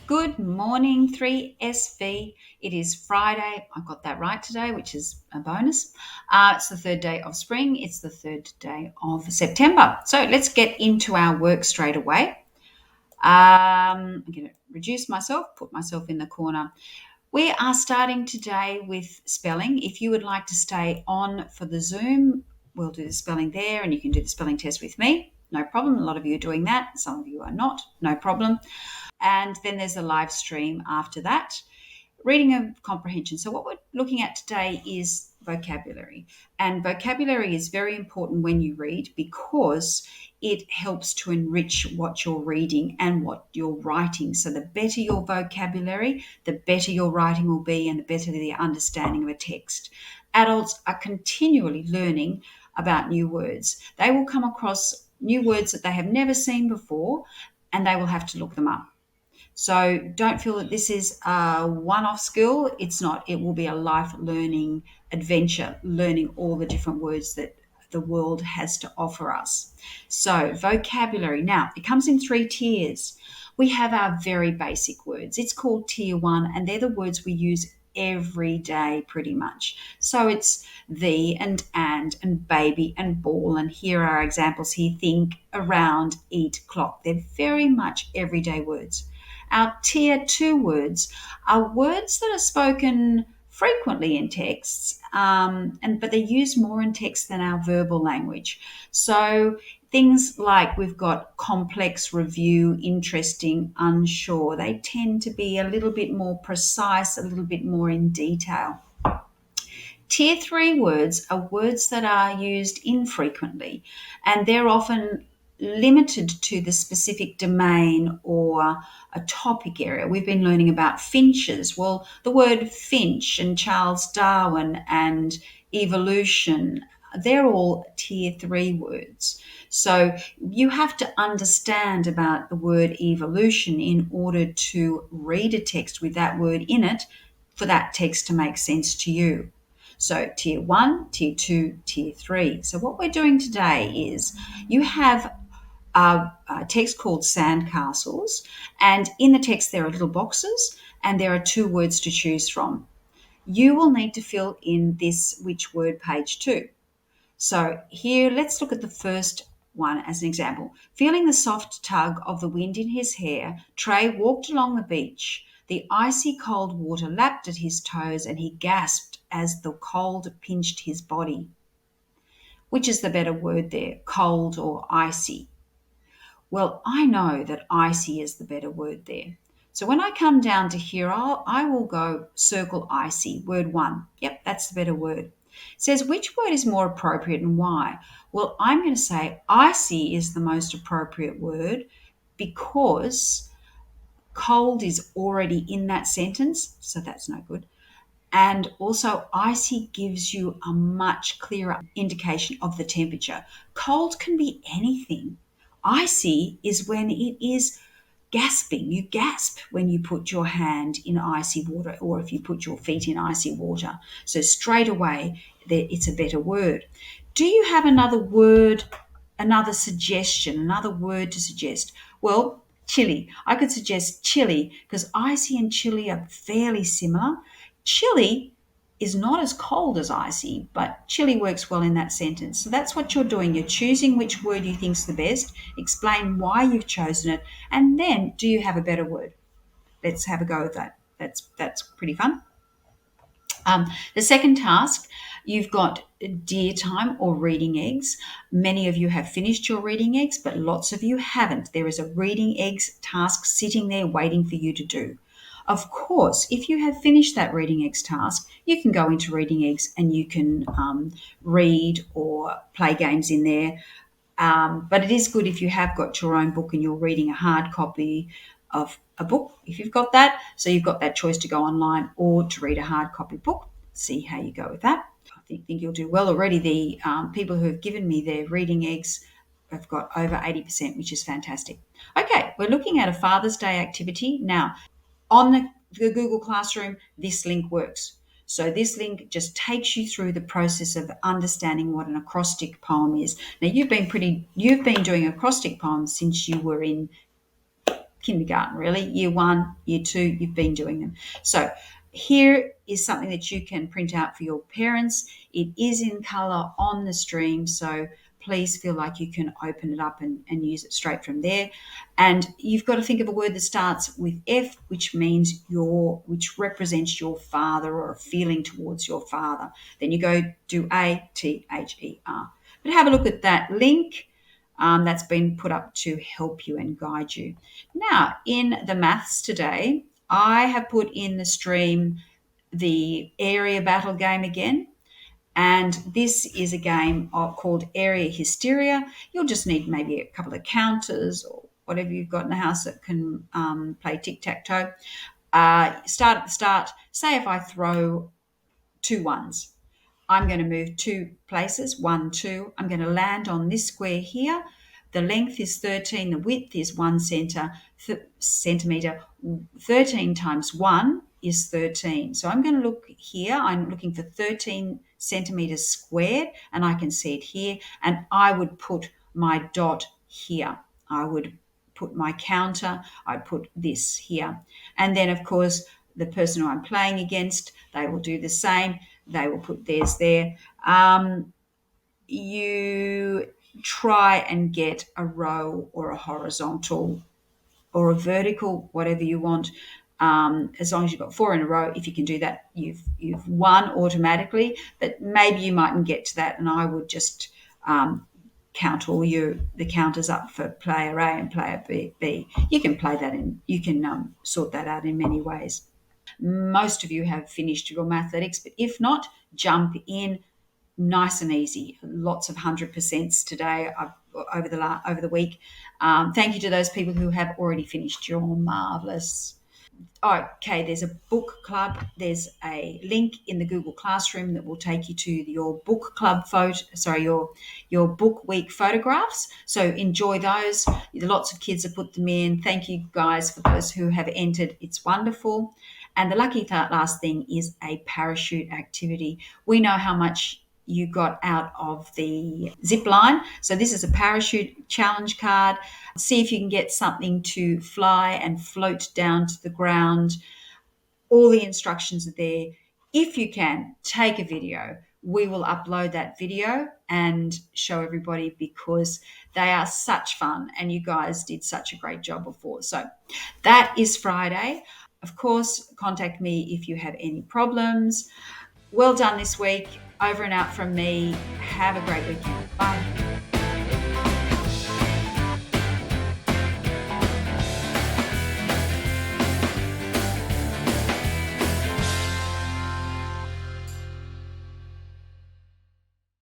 Good morning, 3SV. It is Friday. I got that right today, which is a bonus. It's the third day of spring. It's the third day of September. So let's get into our work straight away. I'm going to reduce myself, put myself in the corner. We are starting today with spelling. If you would like to stay on for the Zoom, we'll do the spelling there and you can do the spelling test with me. No problem. A lot of you are doing that. Some of you are not. No problem. And then there's a live stream after that. Reading and comprehension. So, what we're looking at today is vocabulary. And vocabulary is very important when you read because it helps to enrich what you're reading and what you're writing. So, the better your vocabulary, the better your writing will be, and the better the understanding of a text. Adults are continually learning about new words. They will come across new words that they have never seen before, and they will have to look them up. So don't feel that this is a one off skill. It's not. It will be a life learning adventure, learning all the different words that the world has to offer us. So, vocabulary. Now, it comes in three tiers. We have our very basic words. It's called tier one, and they're the words we use every day pretty much. So it's the and baby and ball, and here are examples here: think, around, eat, clock. They're very much everyday words. Our tier two words are words that are spoken frequently in texts, but they're used more in text than our verbal language. So things like we've got complex, review, interesting, unsure. They tend to be a little bit more precise, a little bit more in detail. Tier three words are words that are used infrequently, and they're often limited to the specific domain or a topic area. We've been learning about finches. Well, the word finch and Charles Darwin and evolution, they're all tier three words. So you have to understand about the word evolution in order to read a text with that word in it for that text to make sense to you. So tier one, tier two, tier three. So what we're doing today is you have a text called Sandcastles, and in the text there are little boxes, and there are two words to choose from. You will need to fill in this which word page two. So here, let's look at the first one as an example. Feeling the soft tug of the wind in his hair, Trey walked along the beach. The icy cold water lapped at his toes, and he gasped as the cold pinched his body. Which is the better word there, cold or icy? Well, I know that icy is the better word there. So when I come down to here, I will go circle icy, word one. Yep, that's the better word. It says which word is more appropriate and why? Well, I'm going to say icy is the most appropriate word because cold is already in that sentence, so that's no good. And also, icy gives you a much clearer indication of the temperature. Cold can be anything. Icy is when it is gasping. You gasp when you put your hand in icy water or if you put your feet in icy water. So, straight away, it's a better word. Do you have another word, another suggestion, another word to suggest? Well, chilly. I could suggest chilly because icy and chilly are fairly similar. Chilly is not as cold as icy, but chilly works well in that sentence. So that's what you're doing. You're choosing which word you think's the best, explain why you've chosen it, and then do you have a better word? Let's have a go at that. That's pretty fun. The second task, you've got dear time or reading eggs. Many of you have finished your reading eggs, but lots of you haven't. There is a reading eggs task sitting there waiting for you to do. Of course, if you have finished that reading eggs task, you can go into reading eggs and you can read or play games in there. But it is good if you have got your own book and you're reading a hard copy of a book, if you've got that. So you've got that choice to go online or to read a hard copy book. See how you go with that. I think you'll do well already. The people who have given me their reading eggs have got over 80%, which is fantastic. Okay, we're looking at a Father's Day activity. Now, on the Google Classroom, this link works. So this link just takes you through the process of understanding what an acrostic poem is. Now you've been doing acrostic poems since you were in kindergarten, really. Year 1, Year 2, you've been doing them. So here is something that you can print out for your parents. It is in colour on the stream, so please feel like you can open it up and use it straight from there. And you've got to think of a word that starts with F, which means which represents your father or a feeling towards your father. Then you go do A-T-H-E-R. But have a look at that link that's been put up to help you and guide you. Now, in the maths today, I have put in the stream the area battle game again. And this is a game called Area Hysteria. You'll just need maybe a couple of counters or whatever you've got in the house that can play tic-tac-toe. Start at the start. Say if I throw 2 ones, I'm going to move 2 places, 1, 2. I'm going to land on this square here. The length is 13, the width is 1 centimetre. 13 times 1 is 13. So I'm going to look here. I'm looking for 13 centimetres squared, and I can see it here. And I would put my dot here. I would put my counter. I'd put this here. And then, of course, the person who I'm playing against, they will do the same. They will put theirs there. You try and get a row or a horizontal or a vertical, whatever you want. As long as you've got 4 in a row, if you can do that, you've won automatically. But maybe you mightn't get to that, and I would just count all the counters up for player A and player B. You can play that in. You can sort that out in many ways. Most of you have finished your mathematics, but if not, jump in. Nice and easy. Lots of 100% today over the week. Thank you to those people who have already finished. You're marvellous. Okay, there's a book club. There's a link in the Google Classroom that will take you to your book club your book week photographs. So enjoy those. Lots of kids have put them in. Thank you guys for those who have entered. It's wonderful. And the lucky last thing is a parachute activity. We know how much you got out of the zip line. So this is a parachute challenge card. See if you can get something to fly and float down to the ground. All the instructions are there. If you can, take a video. We will upload that video and show everybody because they are such fun and you guys did such a great job before. So that is Friday. Of course, contact me if you have any problems. Well done this week. Over and out from me. Have a great weekend. Bye.